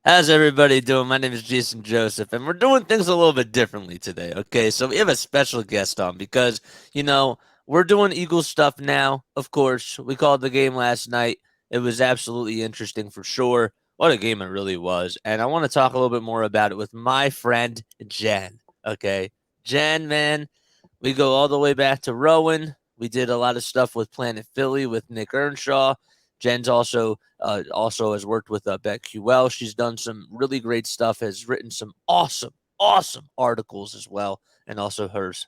How's everybody doing? My name is Jason Joseph, and we're doing things a little bit differently today. Okay, so we have a special guest on because, you know, we're doing Eagles stuff now. Of course, we called the game last night. It was absolutely interesting for sure. What a game it really was. And I want to talk a little bit more about it with my friend, Jenn. Okay, Jenn, man, we go all the way back to Rowan. We did a lot of stuff with Planet Philly with Nick Earnshaw. Jenn's also has worked with BetQL. She's done some really great stuff. Has written some awesome articles as well, and also hosts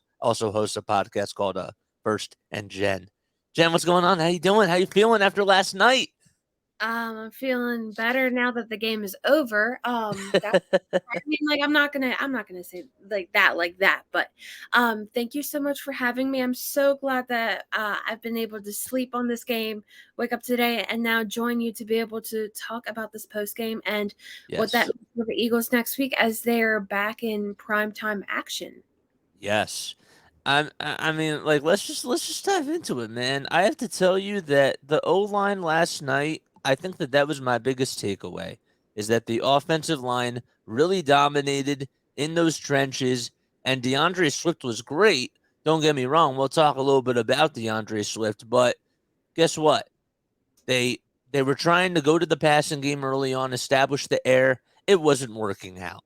a podcast called First and Jenn. Jenn, what's going on? How you doing? How you feeling after last night? I'm feeling better now that the game is over. That I mean, like I'm not gonna say like that, but thank you so much for having me. I'm so glad that I've been able to sleep on this game, wake up today, and now join you to be able to talk about this post game and what that Yes. means for the Eagles next week as they're back in prime time action. Yes. I mean, like let's just dive into it, man. I have to tell you that the O line last night, I think that was my biggest takeaway, is that the offensive line really dominated in those trenches, and DeAndre Swift was great. Don't get me wrong. We'll talk a little bit about DeAndre Swift, but guess what? They they were trying to go to the passing game early on, establish the air. It wasn't working out.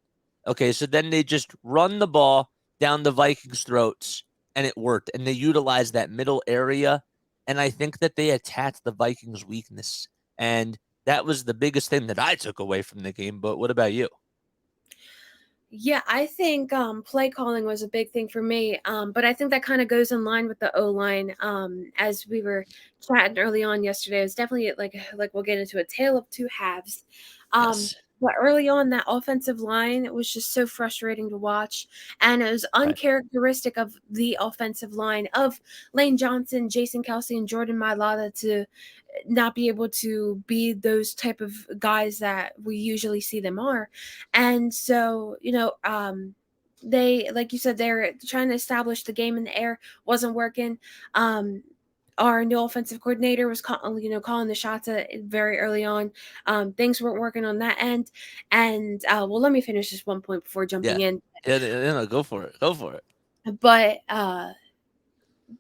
Okay, so then they just run the ball down the Vikings' throats, and it worked. And they utilized that middle area, and I think that they attacked the Vikings' weakness. And that was the biggest thing that I took away from the game. But what about you? Yeah, I think play calling was a big thing for me. But I think that kind of goes in line with the O line. As we were chatting early on yesterday, it's definitely like we'll get into a tale of two halves. Um, Yes. but early on, that offensive line, it was just so frustrating to watch, and it was Right. uncharacteristic of the offensive line of Lane Johnson, Jason Kelsey, and Jordan Mailata to not be able to be those type of guys that we usually see them are. And so, they, like you said, they're trying to establish the game in the air, wasn't working. Um, our new offensive coordinator was calling the shots at very early on. Things weren't working on that end. And well, let me finish this one point before jumping Yeah. in. Yeah. No, go for it. Go for it. But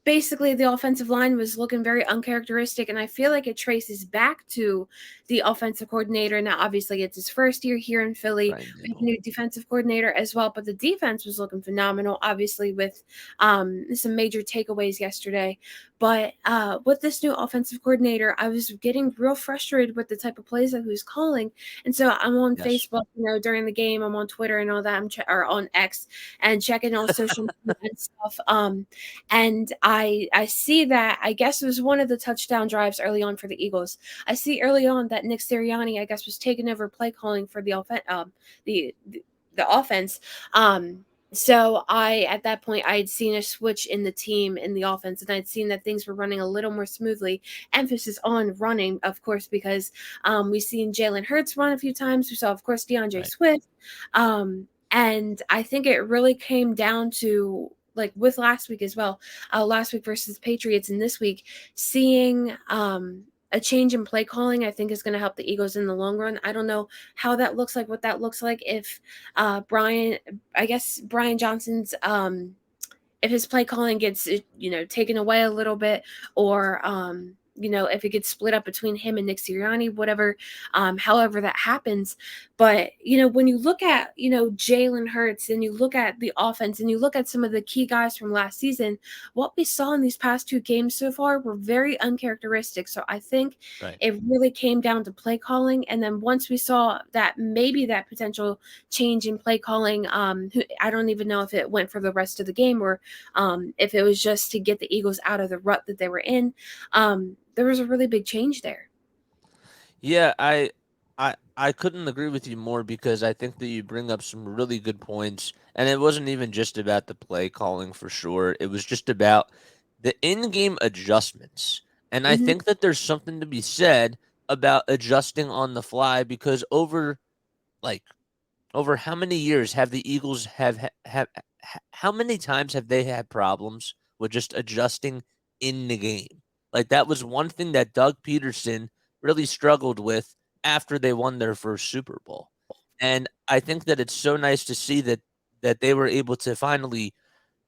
basically the offensive line was looking very uncharacteristic, and I feel like it traces back to the offensive coordinator. Now obviously it's his first year here in Philly. Brian We have a Dable. new defensive coordinator as well, but the defense was looking phenomenal, obviously with some major takeaways yesterday. But with this new offensive coordinator, I was getting real frustrated with the type of plays that he was calling. And so I'm on Yes. Facebook, during the game, I'm on Twitter and all that, or on X, and checking all social media and stuff. And I see that, I guess it was one of the touchdown drives early on for the Eagles. I see early on that Nick Sirianni, I guess, was taking over play calling for the offense. So I, at that point, I had seen a switch in the team in the offense, and I'd seen that things were running a little more smoothly. Emphasis on running, of course, because we've seen Jalen Hurts run a few times. We saw, of course, DeAndre Right. Swift. And I think it really came down to, like, with last week as well, last week versus the Patriots, and this week, seeing a change in play calling, I think is going to help the Eagles in the long run. I don't know how that looks like, what that looks like if I guess Brian Johnson's if his play calling gets taken away a little bit, or if it gets split up between him and Nick Sirianni, whatever, however that happens. But when you look at Jalen Hurts, and you look at the offense, and you look at some of the key guys from last season, what we saw in these past two games so far were very uncharacteristic. So I think Right. it really came down to play calling. And then once we saw that, maybe that potential change in play calling, I don't even know if it went for the rest of the game, or if it was just to get the Eagles out of the rut that they were in. There was a really big change there. Yeah, I couldn't agree with you more because I think that you bring up some really good points, and it wasn't even just about the play calling for sure. It was just about the in-game adjustments. And I Hmm. think that there's something to be said about adjusting on the fly because like over how many years have the Eagles how many times have they had problems with just adjusting in the game? Like that was one thing that Doug Peterson really struggled with after they won their first Super Bowl. And I think that it's so nice to see that they were able to finally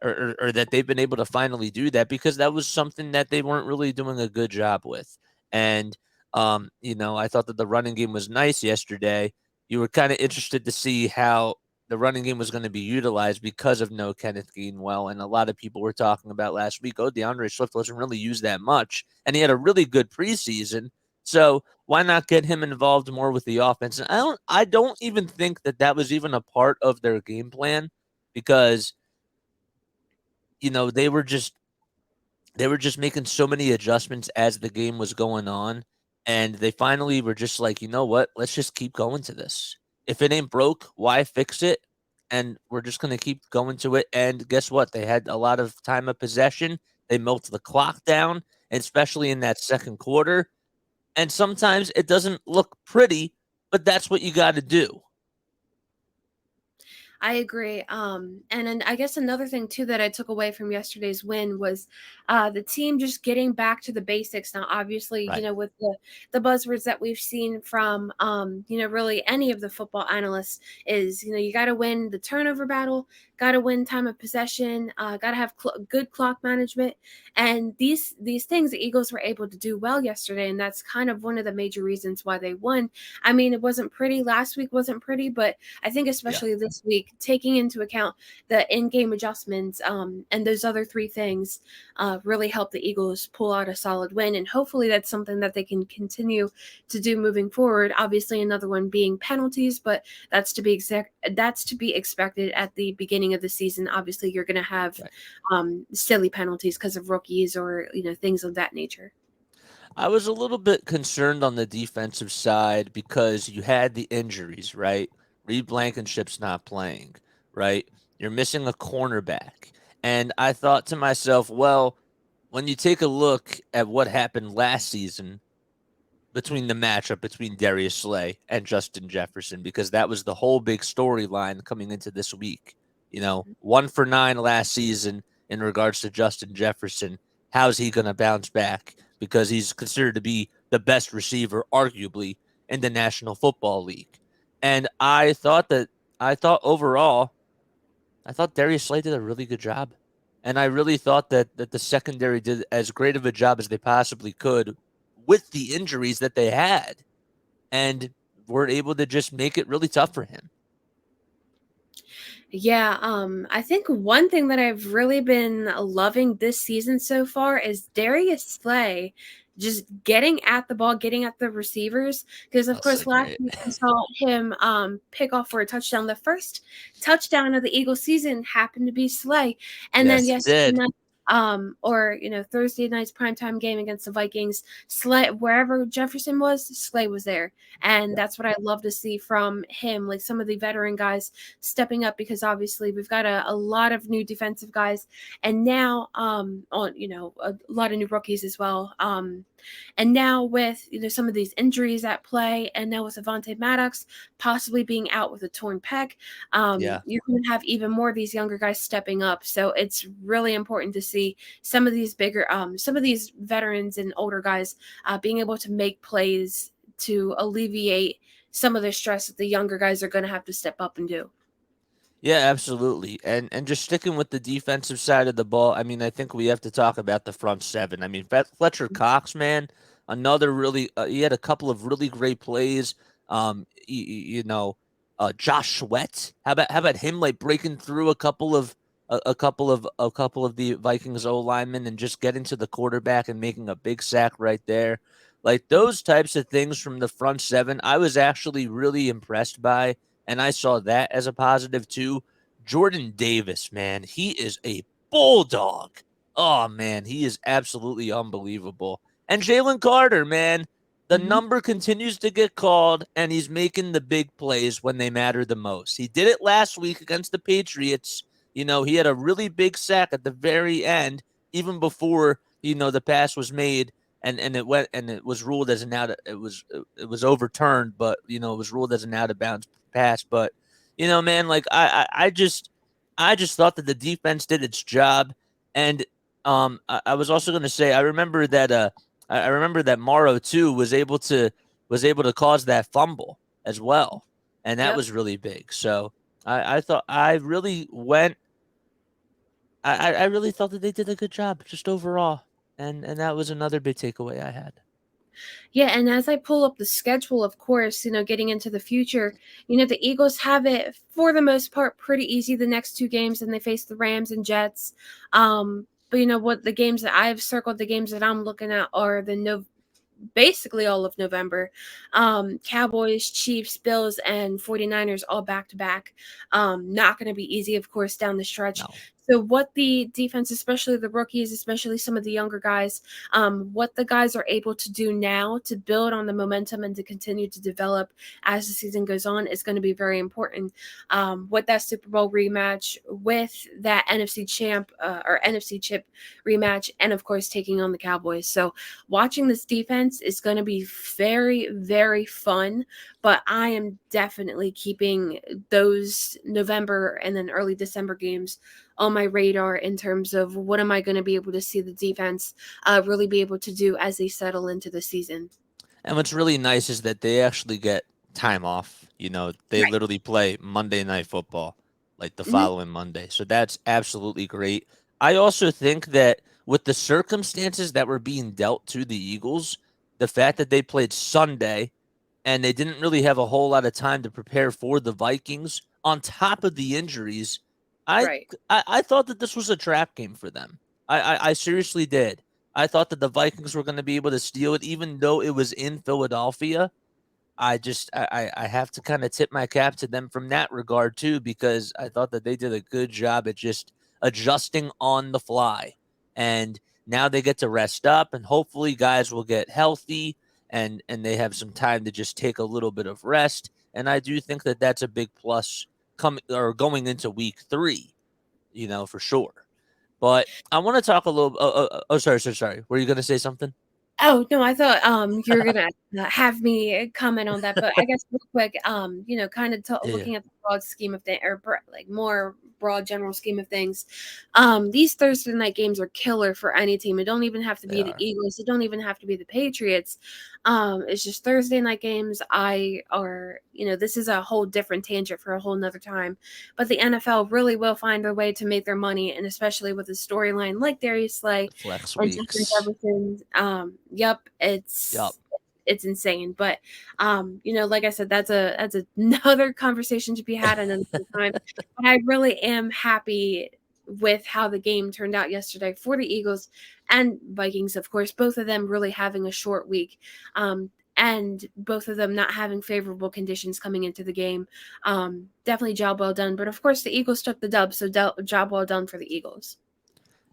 or that they've been able to finally do that because that was something that they weren't really doing a good job with. And I thought that the running game was nice yesterday. You were kind of interested to see how the running game was going to be utilized because of no Kenneth Gainwell. And a lot of people were talking about last week, oh, DeAndre Swift wasn't really used that much. And he had a really good preseason. So why not get him involved more with the offense? And I don't even think that that was even a part of their game plan because they were just making so many adjustments as the game was going on, and they finally were just like, you know what? Let's just keep going to this. If it ain't broke, why fix it? And we're just gonna keep going to it. And guess what? They had a lot of time of possession. They milked the clock down, especially in that second quarter. And sometimes it doesn't look pretty, but that's what you got to do. I agree. And then I guess another thing too that I took away from yesterday's win was the team just getting back to the basics. Now, obviously, Right. with the buzzwords that we've seen from really any of the football analysts is you got to win the turnover battle, got to win time of possession, got to have good clock management, and these things the Eagles were able to do well yesterday, and that's kind of one of the major reasons why they won. I mean, it wasn't pretty. Last week wasn't pretty, but I think Yeah. especially this week, taking into account the in-game adjustments and those other three things, really helped the Eagles pull out a solid win. And hopefully that's something that they can continue to do moving forward. Obviously, another one being penalties, but that's to be expected at the beginning of the season. Obviously, you're going to have Right. silly penalties because of rookies or things of that nature. I was a little bit concerned on the defensive side because you had the injuries, right? Reed Blankenship's not playing, right? You're missing a cornerback. And I thought to myself, well, when you take a look at what happened last season, between the matchup between Darius Slay and Justin Jefferson because that was the whole big storyline coming into this week. 1 for 9 last season in regards to Justin Jefferson. How's he going to bounce back? Because he's considered to be the best receiver, arguably, in the National Football League. And I thought overall, I thought Darius Slay did a really good job. And I really thought that the secondary did as great of a job as they possibly could with the injuries that they had and were able to just make it really tough for him. Yeah, I think one thing that I've really been loving this season so far is Darius Slay just getting at the ball, getting at the receivers. Because of That's so course last great. week we saw him pick off for a touchdown. The first touchdown of the Eagles season happened to be Slay. And then Yes, it yesterday did. night, or Thursday night's primetime game against the Vikings, Slay wherever Jefferson was, Slay was there. And Yeah. that's what I love to see from him, like some of the veteran guys stepping up because obviously we've got a lot of new defensive guys and now on a lot of new rookies as well. And now with some of these injuries at play, and now with Avante Maddox possibly being out with a torn pec, Yeah. you're going to have even more of these younger guys stepping up. So it's really important to see some of these veterans and older guys being able to make plays to alleviate some of the stress that the younger guys are going to have to step up and do. Yeah, absolutely. And just sticking with the defensive side of the ball, I mean, I think we have to talk about the front seven. I mean, Fletcher Cox, man, another really he had a couple of really great plays. Josh Sweat. How about him like breaking through a couple of the Vikings O linemen and just getting to the quarterback and making a big sack right there. Like those types of things from the front seven, I was actually really impressed by, and I saw that as a positive too. Jordan Davis, man, he is a bulldog. Oh man, he is absolutely unbelievable. And Jalen Carter, man, the Mhm. number continues to get called, and he's making the big plays when they matter the most. He did it last week against the Patriots. He had a really big sack at the very end, even before the pass was made, and it was ruled as an it was overturned, but it was ruled as an out of bounds pass. But man, like I just thought that the defense did its job, and I was also going to say I remember that Morrow too was able to cause that fumble as well. and that Yep. was really big. So I thought I really went. I really thought that they did a good job just overall, and that was another big takeaway I had. Yeah, and as I pull up the schedule, of course, getting into the future, the Eagles have it for the most part pretty easy the next two games, and they face the Rams and Jets. But what the games that I've circled, the games that I'm looking at are the no basically all of November. Cowboys, Chiefs, Bills, and 49ers all back to back. Not going to be easy, of course, down the stretch. No. So, what the defense, especially the rookies, especially some of the younger guys, what the guys are able to do now to build on the momentum and to continue to develop as the season goes on is going to be very important. With that Super Bowl rematch, with that NFC champ or NFC chip rematch, and of course, taking on the Cowboys. So, watching this defense is going to be very, very fun. But I am definitely keeping those November and then early December games on my radar in terms of what am I going to be able to see the defense really be able to do as they settle into the season. And what's really nice is that they actually get time off. They Right. literally play Monday Night Football like the Hmm. following Monday. So that's absolutely great. I also think that with the circumstances that were being dealt to the Eagles, the fact that they played Sunday and they didn't really have a whole lot of time to prepare for the Vikings on top of the injuries, I Right. I thought that this was a trap game for them. I seriously did. I thought that the Vikings were going to be able to steal it, even though it was in Philadelphia. I have to kind of tip my cap to them from that regard too, because I thought that they did a good job at just adjusting on the fly. And now they get to rest up, and hopefully guys will get healthy and they have some time to just take a little bit of rest. And I do think that that's a big plus coming or going into week 3, for sure. But I want to talk a little. Oh, sorry. Were you going to say something? Oh, no, I thought, you were gonna, have me comment on that, but I guess real quick, kinda Yeah, looking at the broad scheme of things, or like, more broad general scheme of things, these Thursday night games are killer for any team. It don't even have to they be the are. Eagles, it don't even have to be the Patriots. It's just Thursday night games, this is a whole different tangent for a whole 'nother time, but the NFL really will find a way to make their money, and especially with a storyline like Darius Slay Flex and Justin weeks. Jefferson. Yep, Yup. it's insane. But like I said, that's another conversation to be had another time. But I really am happy with how the game turned out yesterday for the Eagles and Vikings, of course, both of them really having a short week. And both of them not having favorable conditions coming into the game. Definitely job well done. But of course, the Eagles took the dub, so job well done for the Eagles.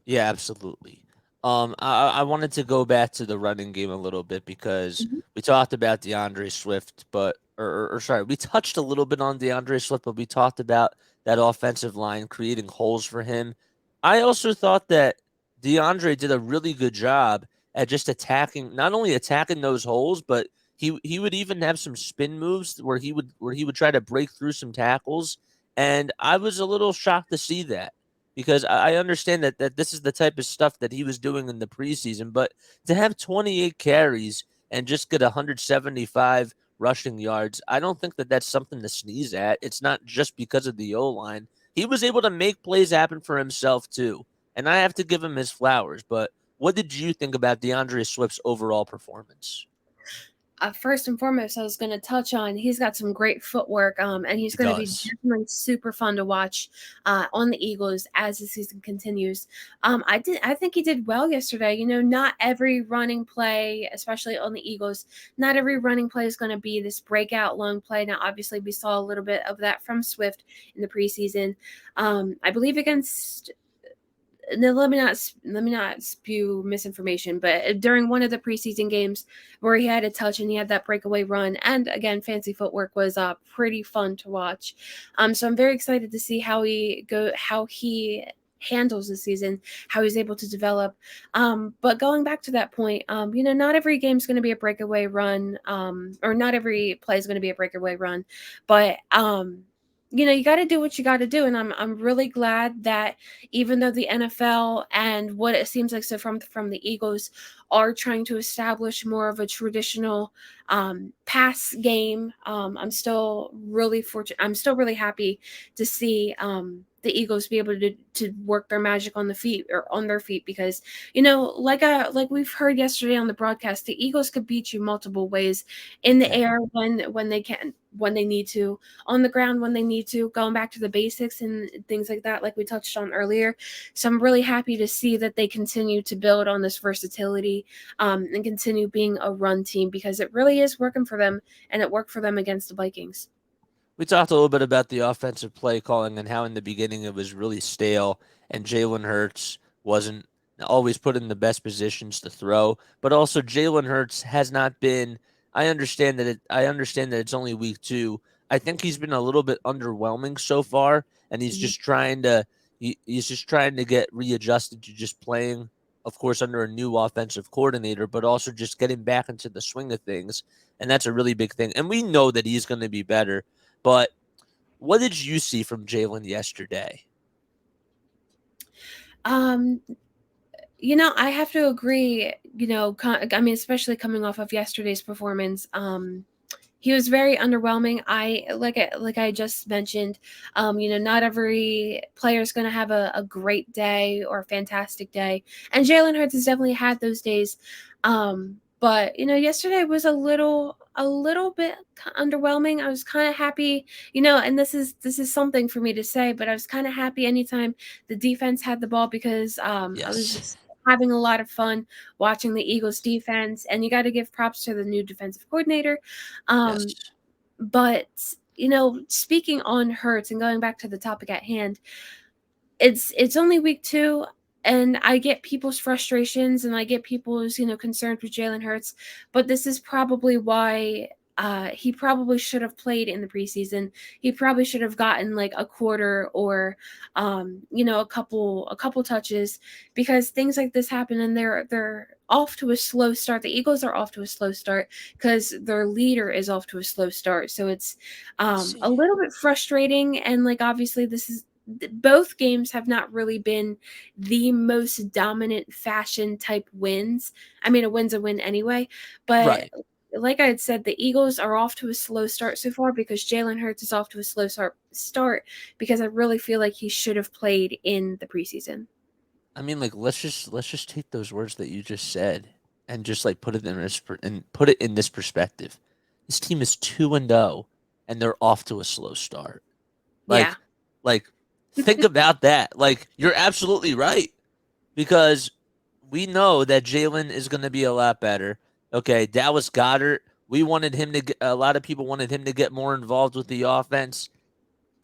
Yeah, absolutely. I wanted to go back to the running game a little bit because Mhm. we talked about DeAndre Swift, but or sorry, we touched a little bit on DeAndre Swift, but we talked about that offensive line creating holes for him. I also thought that DeAndre did a really good job at just attacking, not only attacking those holes, but he would even have some spin moves where he would try to break through some tackles, and I was a little shocked to see that because I understand that this is the type of stuff that he was doing in the preseason, but to have 28 carries and just get 175 rushing yards, I don't think that that's something to sneeze at. It's not just because of the O line. He was able to make plays happen for himself too, and I have to give him his flowers. But what did you think about DeAndre Swift's overall performance? First and foremost, I was going to touch on he's got some great footwork, and he's He going to be does. definitely super fun to watch on the Eagles as the season continues. I think he did well yesterday. Not every running play, especially on the Eagles, not every running play is going to be this breakout long play. Now, obviously, we saw a little bit of that from Swift in the preseason. I believe against no, let me not spew misinformation, but during one of the preseason games where he had a touch and he had that breakaway run, and again, fancy footwork was pretty fun to watch. So I'm very excited to see how he handles the season, how he's able to develop. But going back to that point, not every game's going to be a breakaway run, or not every play is going to be a breakaway run, but you got to do what you got to do, and I'm really glad that even though the NFL and what it seems like so from the Eagles are trying to establish more of a traditional pass game, I'm still really fortunate. I'm still really happy to see the Eagles be able to work their magic on the feet or on their feet, because like we've heard yesterday on the broadcast, the Eagles could beat you multiple ways: in the Yeah. air when they can, when they need to, on the ground when they need to, going back to the basics and things like that, like we touched on earlier. So I'm really happy to see that they continue to build on this versatility, and continue being a run team, because it really is working for them, and it worked for them against the Vikings. We talked a little bit about the offensive play calling and how in the beginning it was really stale and Jalen Hurts wasn't always put in the best positions to throw, but also Jalen Hurts has not been. I understand that it's only week 2. I think he's been a little bit underwhelming so far, and Mhm. he's just trying to get readjusted to just playing, of course, under a new offensive coordinator, but also just getting back into the swing of things, and that's a really big thing. And we know that he's going to be better, but what did you see from Jalen yesterday? Um, I have to agree. I mean, especially coming off of yesterday's performance, he was very underwhelming. I just mentioned, not every player is going to have a great day or a fantastic day, and Jalen Hurts has definitely had those days. But yesterday was a little bit underwhelming. I was kind of happy, and this is something for me to say, but I was kind of happy anytime the defense had the ball, because I was Yes. just having a lot of fun watching the Eagles defense, and you got to give props to the new defensive coordinator. Yes. Um, but speaking on Hurts and going back to the topic at hand, it's only week 2, and I get people's frustrations and I get people's concerns with Jalen Hurts, but this is probably why he probably should have played in the preseason. He probably should have gotten like a quarter, or a couple touches, because things like this happen, and they're off to a slow start. The Eagles are off to a slow start because their leader is off to a slow start. So it's Let's a see. little bit frustrating, and like obviously this is both games have not really been the most dominant fashion type wins. I mean, a win's a win anyway, but Right. like I had said, the Eagles are off to a slow start so far because Jalen Hurts is off to a slow start, because I really feel like he should have played in the preseason. I mean, like let's just take those words that you just said and just like put it in this perspective. This team is 2-0 and they're off to a slow start. Yeah. Like like think about that. Like you're absolutely right because we know that Jalen is going to be a lot better. Okay, Dallas Goddard, we wanted him to get, a lot of people wanted him to get more involved with the offense.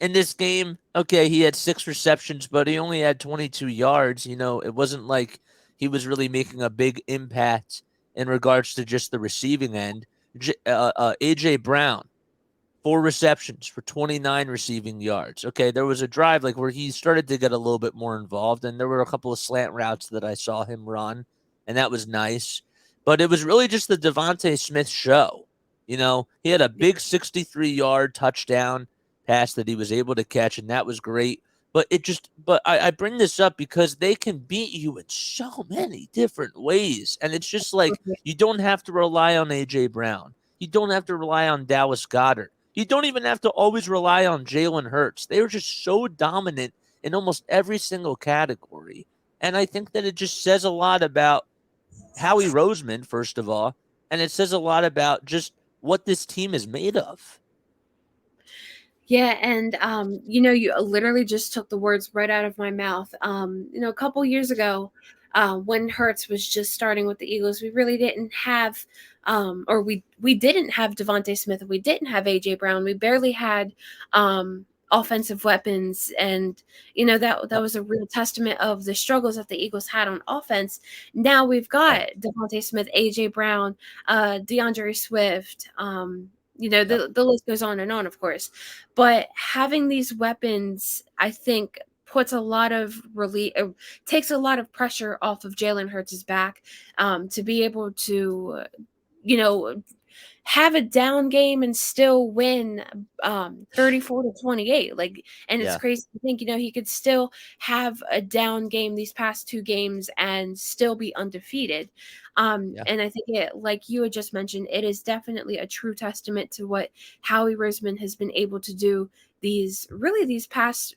In this game, okay, he had 6 receptions, but he only had 22 yards. It wasn't like he was really making a big impact in regards to just the receiving end. AJ Brown, 4 receptions for 29 receiving yards. Okay, there was a drive like where he started to get a little bit more involved, and there were a couple of slant routes that I saw him run, and that was nice. But it was really just the Devontae Smith show. He had a big 63-yard touchdown pass that he was able to catch, and that was great. But I bring this up because they can beat you in so many different ways. And it's just like you don't have to rely on AJ Brown. You don't have to rely on Dallas Goddard. You don't even have to always rely on Jalen Hurts. They were just so dominant in almost every single category. And I think that it just says a lot about Howie Roseman, first of all, and it says a lot about just what this team is made of. Yeah, and you literally just took the words right out of my mouth. A couple years ago, when Hertz was just starting with the Eagles, we really didn't have, or we didn't have Devontae Smith, we didn't have AJ Brown, we barely had offensive weapons, and that Yep. was a real testament of the struggles that the Eagles had on offense. Now we've Right. got Devontae Smith, AJ Brown, DeAndre Swift. Yep. The list goes on and on, of course. But having these weapons, I think, puts a lot of relief, takes a lot of pressure off of Jalen Hurts' back, to be able to, you know, have a down game and still win 34-28. Like, and it's Yeah, crazy to think, he could still have a down game these past two games and still be undefeated. yeah, And I think it, like you had just mentioned, it is definitely a true testament to what Howie Roseman has been able to do these past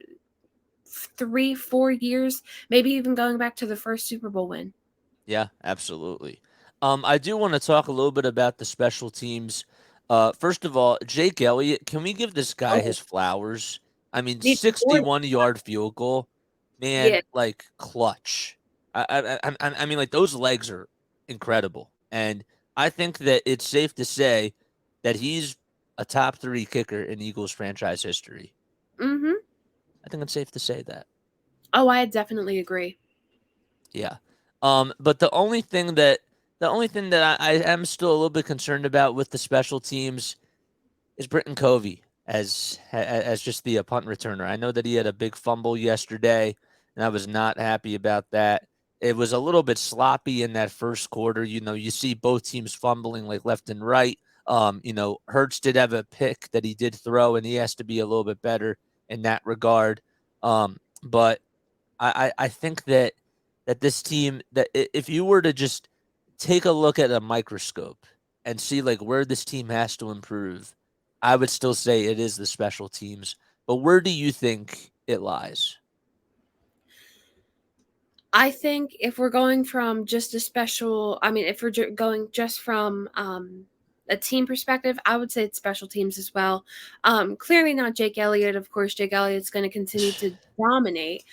3-4 years, maybe even going back to the first Super Bowl win. yeah, absolutely. I do want to talk a little bit about the special teams. First of all, Jake Elliott, can we give this guy Oh, his flowers? I mean, needs more. 61-yard field goal, man, Yeah. like clutch. I mean, like those legs are incredible, and I think that it's safe to say that he's a top three kicker in Eagles franchise history. Mm-hmm. I think it's safe to say that. Oh, I definitely agree. Yeah. But the only thing that I am still a little bit concerned about with the special teams is Britton Covey as just the punt returner. I know that he had a big fumble yesterday, and I was not happy about that. It was a little bit sloppy in that first quarter. You see both teams fumbling like left and right. Hurts did have a pick that he did throw, and he has to be a little bit better in that regard. But I think that this team that if you were to just take a look at a microscope and see like where this team has to improve, I would still say it is the special teams. But where do you think it lies? I think if we're going from just a special, I mean, if we're going just from a team perspective, I would say it's special teams as well. Clearly not Jake Elliott. Of course, Jake Elliott's going to continue to dominate.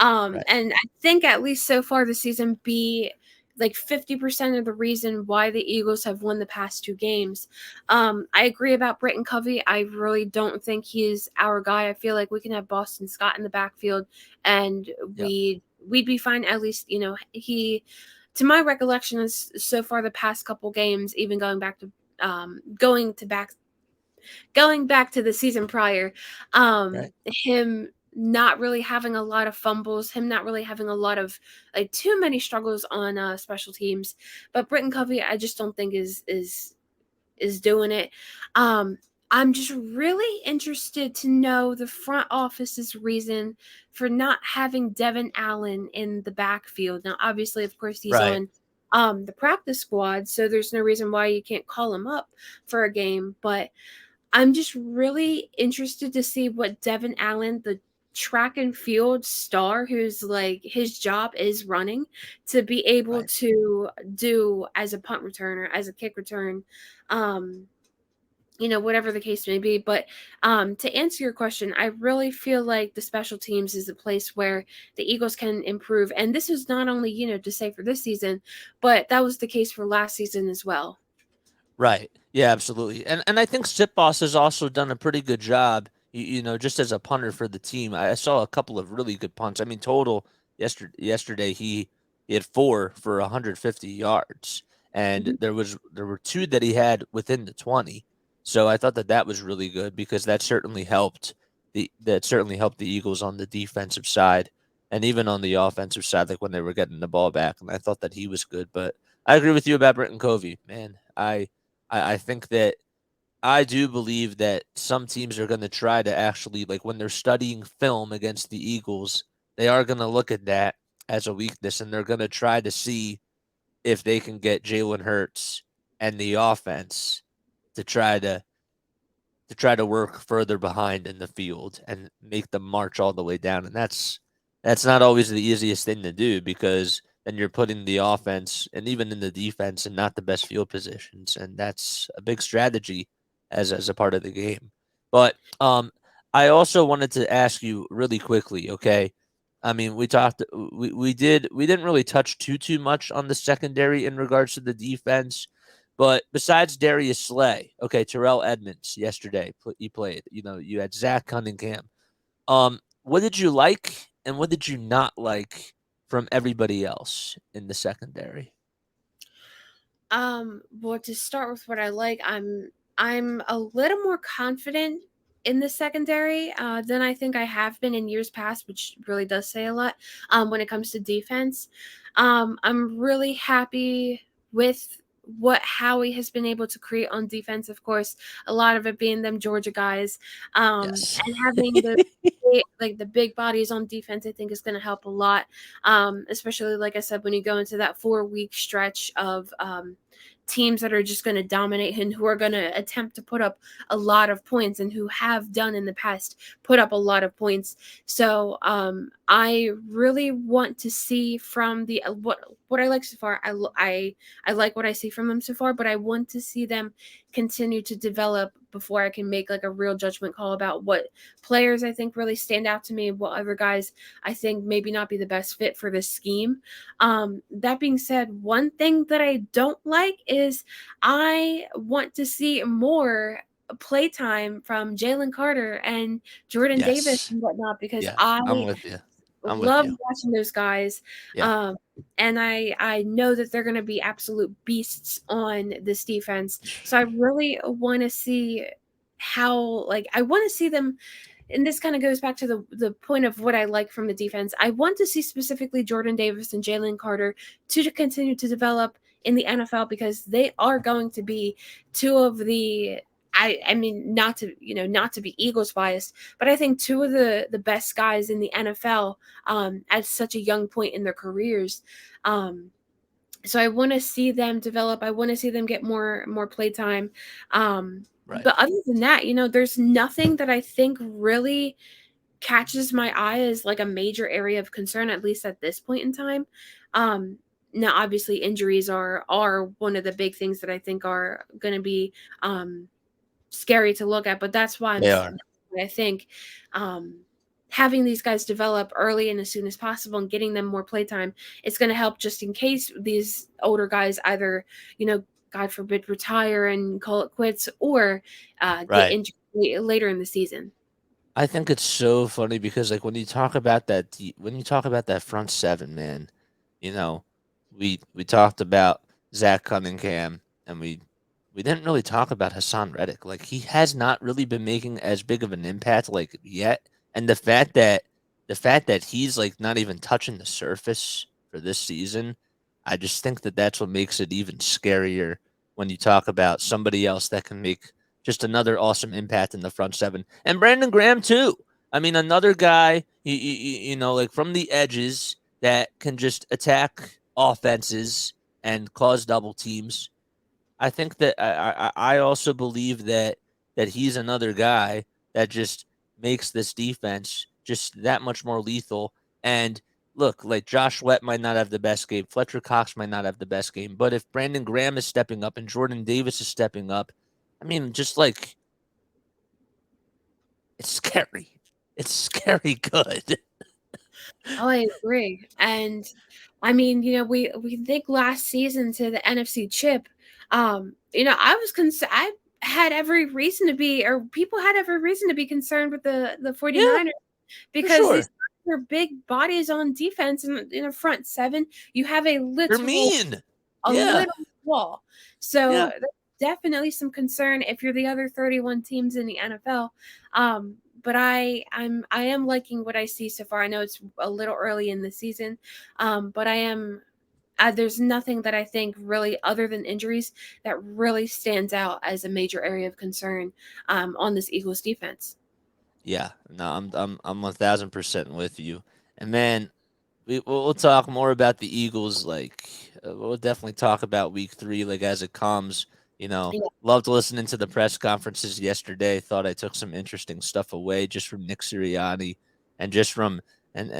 Right. And I think at least so far this season, be like 50% of the reason why the Eagles have won the past two games. I agree about Britton Covey. I really don't think he's our guy. I feel like we can have Boston Scott in the backfield and Yep. we'd be fine. At least, he, to my recollection, is so far the past couple games, even going back to the season prior, Right. him not really having a lot of fumbles, him not really having a lot of like too many struggles on special teams. But Britton Covey, I just don't think is doing it. Um, I'm just really interested to know the front office's reason for not having Devin Allen in the backfield. Now, obviously, of course, he's Right. on the practice squad, so there's no reason why you can't call him up for a game. But I'm just really interested to see what Devin Allen, the track and field star who's like his job is running, to be able Right. to do as a punt returner, as a kick return, um whatever the case may be. But to answer your question, I really feel like the special teams is a place where the Eagles can improve, and this is not only to say for this season, but that was the case for last season as well. Right. Yeah, absolutely. And I think Sip Boss has also done a pretty good job, just as a punter for the team. I saw a couple of really good punts. I mean, total yesterday he had four for 150 yards, and Mhm. there were two that he had within the 20. So I thought that was really good because that certainly helped the Eagles on the defensive side and even on the offensive side, like when they were getting the ball back. And I thought that he was good. But I agree with you about Britton Covey, man. I think that I do believe that some teams are going to try to actually, like when they're studying film against the Eagles, they are going to look at that as a weakness and they're going to try to see if they can get Jalen Hurts and the offense to try to work further behind in the field and make them march all the way down. And that's not always the easiest thing to do because then you're putting the offense and even in the defense in not the best field positions. And that's a big strategy as a part of the game. But I also wanted to ask you really quickly, okay? I mean, we didn't really touch too much on the secondary in regards to the defense. But besides Darius Slay, okay, Terrell Edmonds yesterday he played. You had Zach Cunningham. What did you like and what did you not like from everybody else in the secondary? Well, to start with what I like, I'm a little more confident in the secondary than I think I have been in years past, which really does say a lot when it comes to defense. I'm really happy with what Howie has been able to create on defense, of course, a lot of it being them Georgia guys, Yes. and having the big bodies on defense, I think is going to help a lot, especially like I said, when you go into that 4 week stretch of teams that are just going to dominate and who are going to attempt to put up a lot of points and who have done in the past put up a lot of points. So I really want to see from the what I like so far. I like what I see from them so far, but I want to see them continue to develop before I can make like a real judgment call about what players I think really stand out to me, what other guys I think maybe not be the best fit for this scheme. That being said, one thing that I don't like is I want to see more playtime from Jalen Carter and Jordan Davis Yes. and whatnot because Yeah. I I'm with you. I'm with love you. watching those guys. Yeah. Um, and I know that they're going to be absolute beasts on this defense. So I really want to see how like I want to see them, and this kind of goes back to the point of what I like from the defense. I want to see specifically Jordan Davis and Jalen Carter to continue to develop in the NFL because they are going to be two of the I mean not to be Eagles biased, but I think two of the best guys in the NFL at such a young point in their careers. So I want to see them develop. I want to see them get more playtime. Right. But other than that, there's nothing that I think really catches my eye as like a major area of concern, at least at this point in time. Um, Now, obviously, injuries are one of the big things that I think are going to be scary to look at. But that's why They are. I think um, having these guys develop early and as soon as possible and getting them more playtime, it's going to help just in case these older guys either, God forbid, retire and call it quits or get Right. injured later in the season. I think it's so funny because like when you talk about when you talk about that front seven, man, you know, we talked about Zach Cunningham and we didn't really talk about Hassan Reddick. Like he has not really been making as big of an impact like yet. And the fact that he's like not even touching the surface for this season, I just think that that's what makes it even scarier when you talk about somebody else that can make just another awesome impact in the front seven. And Brandon Graham, too. I mean, another guy, like from the edges that can just attack offenses and cause double teams. I think that I also believe that he's another guy that just makes this defense just that much more lethal. And look, like Josh Sweat might not have the best game, Fletcher Cox might not have the best game, but if Brandon Graham is stepping up and Jordan Davis is stepping up, I mean, just like it's scary. It's scary good. Oh, I agree. And I mean, we think last season to the NFC chip, I was I had every reason to be, or people had every reason to be concerned with the Yeah, 49ers for because these sure. are big bodies on defense and in a front seven, you have They're mean. a Yeah. little wall. So Yeah. there's definitely some concern if you're the other 31 teams in the NFL. But I am liking what I see so far. I know it's a little early in the season, but I am. There's nothing that I think really, other than injuries, that really stands out as a major area of concern on this Eagles defense. Yeah. No, I'm 1,000% with you. And man, we'll talk more about the Eagles. Like we'll definitely talk about Week 3, like as it comes. Yeah, Loved listening to the press conferences yesterday. Thought I took some interesting stuff away just from Nick Sirianni and just from and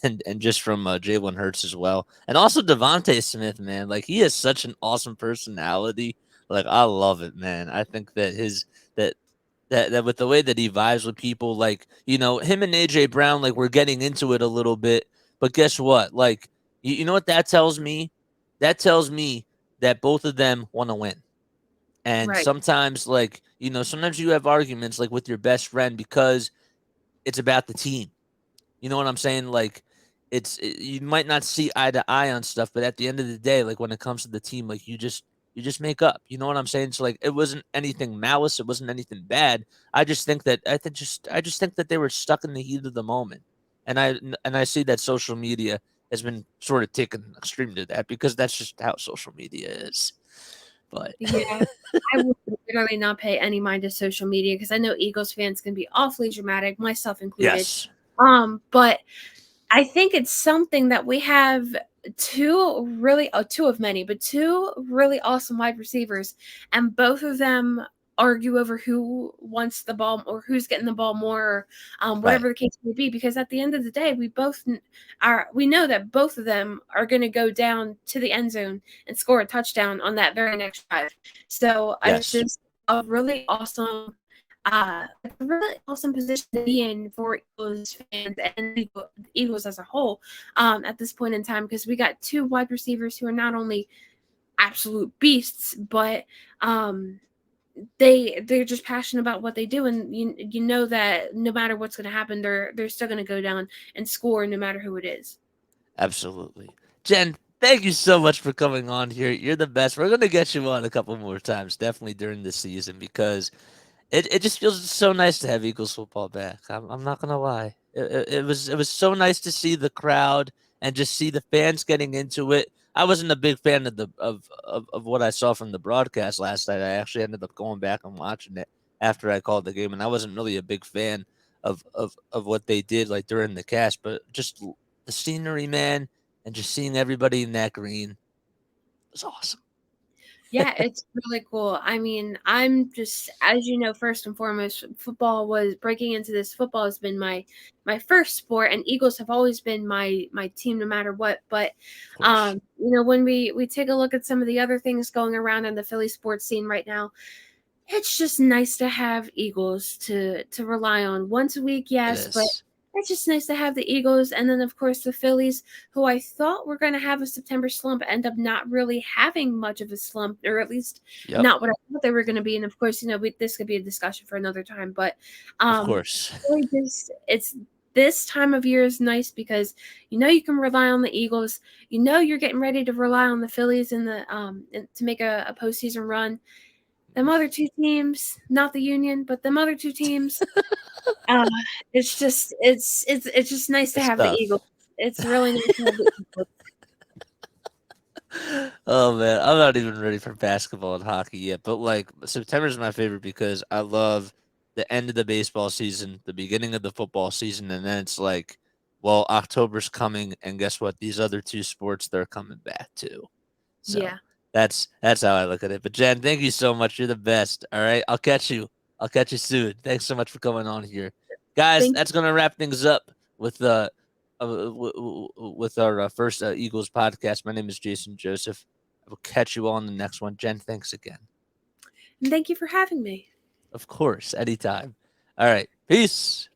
and just from Jalen Hurts as well, and also Devontae Smith. Man, like he has such an awesome personality. Like I love it, man. I think that that that with the way that he vibes with people, like him and AJ Brown, like we're getting into it a little bit. But guess what? Like you know what that tells me? That tells me that both of them want to win. And right. sometimes, like sometimes you have arguments like with your best friend because it's about the team. You know what I'm saying? Like you might not see eye to eye on stuff, but at the end of the day, like when it comes to the team, like you just make up. You know what I'm saying? So like it wasn't anything malice, it wasn't anything bad. I just think that they were stuck in the heat of the moment. And I see that social media has been sort of taken extreme to that because that's just how social media is. But Yeah, I would literally not pay any mind to social media because I know Eagles fans can be awfully dramatic, myself included. yes, But I think it's something that we have two of many, but two really awesome wide receivers, and both of them argue over who wants the ball or who's getting the ball more, or right. whatever the case may be. Because at the end of the day, we know that both of them are going to go down to the end zone and score a touchdown on that very next drive. So it's Yes, just a really awesome position to be in for Eagles fans and the Eagles as a whole at this point in time, because we got two wide receivers who are not only absolute beasts, but they're just passionate about what they do, and you know that no matter what's going to happen, they're still going to go down and score no matter who it is. absolutely. Jen, thank you so much for coming on here. You're the best. We're gonna get you on a couple more times, definitely during the season, because it just feels so nice to have Eagles football back. I'm not gonna lie. It was so nice to see the crowd and just see the fans getting into it. I wasn't a big fan of of what I saw from the broadcast last night. I actually ended up going back and watching it after I called the game, and I wasn't really a big fan of what they did like during the cast, but just the scenery, man, and just seeing everybody in that green was awesome. Yeah, it's really cool. I mean, I'm just, as you know, first and foremost, football was breaking into this. Football has been my first sport, and Eagles have always been my team, no matter what. But Of course. when we take a look at some of the other things going around in the Philly sports scene right now, it's just nice to have Eagles to rely on once a week, It yes, but is. it's just nice to have the Eagles, and then of course the Phillies, who I thought were going to have a September slump, end up not really having much of a slump, or at least Yep. not what I thought they were going to be. And of course, this could be a discussion for another time, but Of course. really just it's this time of year is nice because you can rely on the Eagles. You're getting ready to rely on the Phillies in the to make a postseason run. Them other two teams, not the Union, but them other two teams, uh, it's just nice to It's have the tough. Eagles. It's really nice to have the Eagles. Oh man, I'm not even ready for basketball and hockey yet. But like September's my favorite because I love the end of the baseball season, the beginning of the football season, and then it's like, well, October's coming, and guess what? These other two sports they're coming back too. So Yeah. that's how I look at it. But Jen, thank you so much. You're the best. All right, I'll catch you. I'll catch you soon. Thanks so much for coming on here, guys. Thank That's gonna wrap things up with with our first Eagles podcast. My name is Jason Joseph. I will catch you all on the next one. Jen, thanks again. and thank you for having me. Of course, anytime. All right, peace.